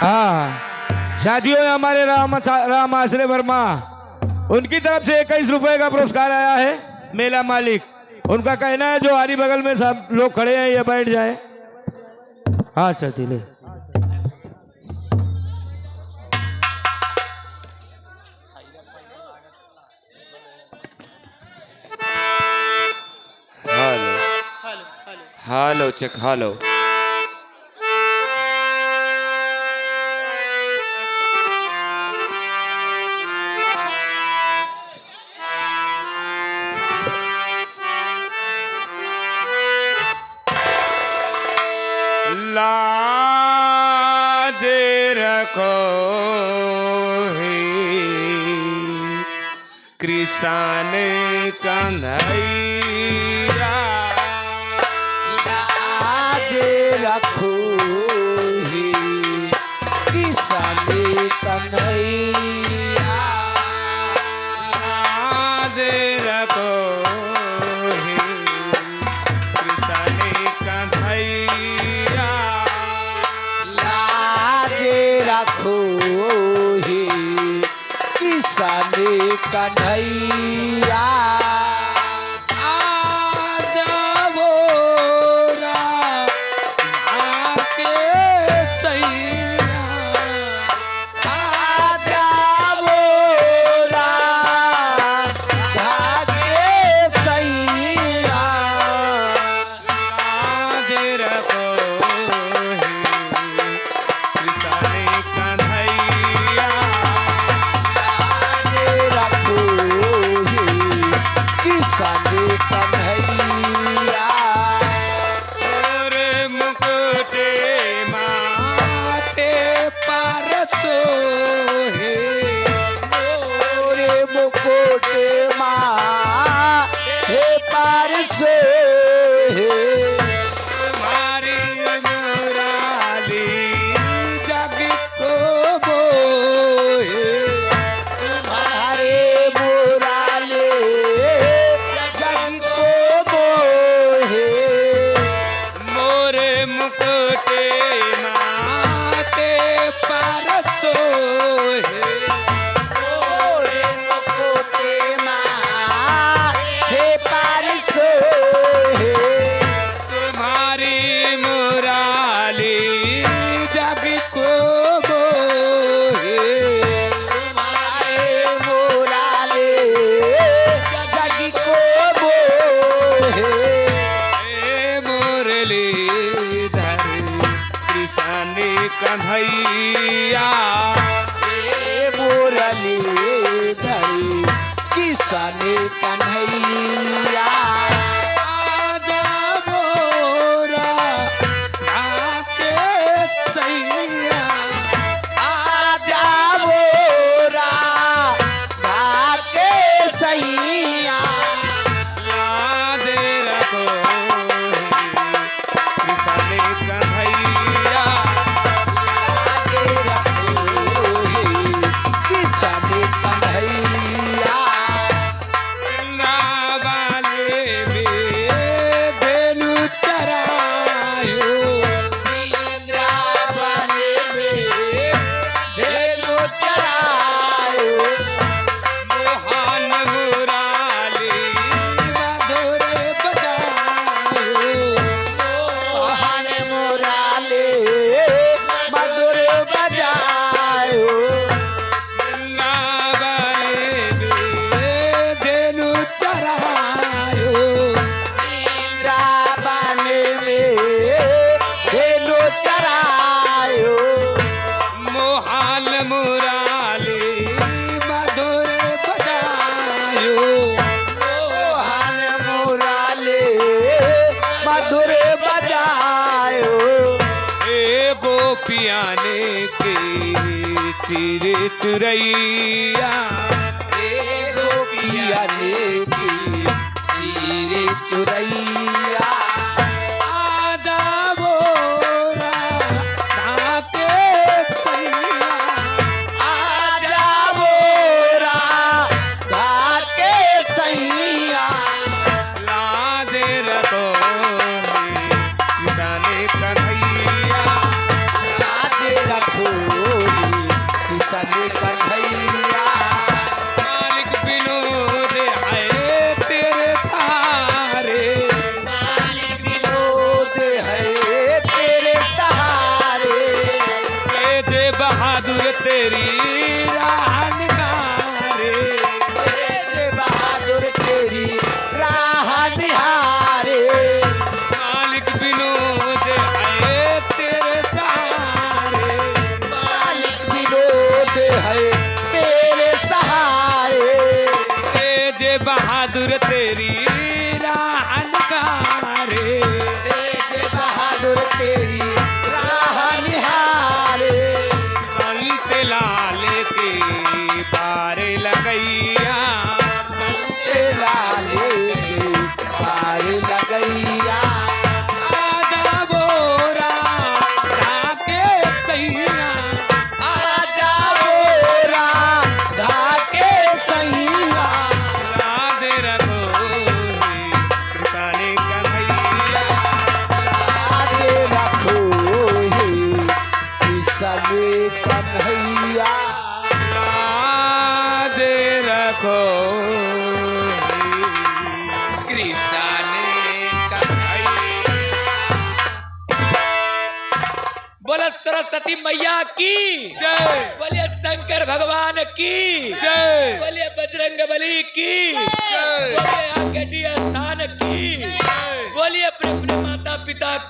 हाँ, शादियों में हमारे राम आश्रय वर्मा, उनकी तरफ से 21 रुपए का पुरस्कार आया है। मेला मालिक, उनका कहना है जो आरी बगल में सब लोग खड़े हैं ये बैठ जाए। हाँ सतीले, हेलो चेक हेलो। लाज रखो हे कृष्ण कन्हैया, लाज रखो हे कृष्ण कन्हैया, लाज रखो हे कृष्ण कन्हैया, लाज रखो हे कृष्ण कन्हैया। कन्हैया मुरली धरी किसने कन्हैया, आजा मोरा आके सैया, आजा मोरा भाके सैया, याद रखो कृष्ण कन्हैया, पियाने के चिरे चुरैया, पियाने की चिरे चुरैया, आजा मोरा धाके सैया, आजा मोरा धाके सैया, लाज रखो कृष्ण कन्हैया, लाज रखो लाल कन्हैया मालिक विनोद है तेरे थारे मालिक विनोद है तेरे सहारे तेजे बहादुर तेरी राह निहारे तेरे बहादुर तेरी राह निहारे मालिक विनोद है तेरे थारे मालिक विनोद है तेरे सहारे तेजे बहादुर तेरी राह निहारे तेरे बहादुर तेरी राह निहारे संत लाल के पार लगैया संते लाले के पार लगैया आजा बोरा जाके सैया आजा बोरा धाके सैया राधे रखो कृपाने कन्हैया आगे रखो हे किसने कन्हैया राधे रखो कृष्ण कन्हैया। बोला सरस्वती मैया की जय बोलिए शंकर भगवान की जय बोलिए बजरंग बली की जय बोलिए आगडी स्थान की बोलिए अपने अपने माता पिता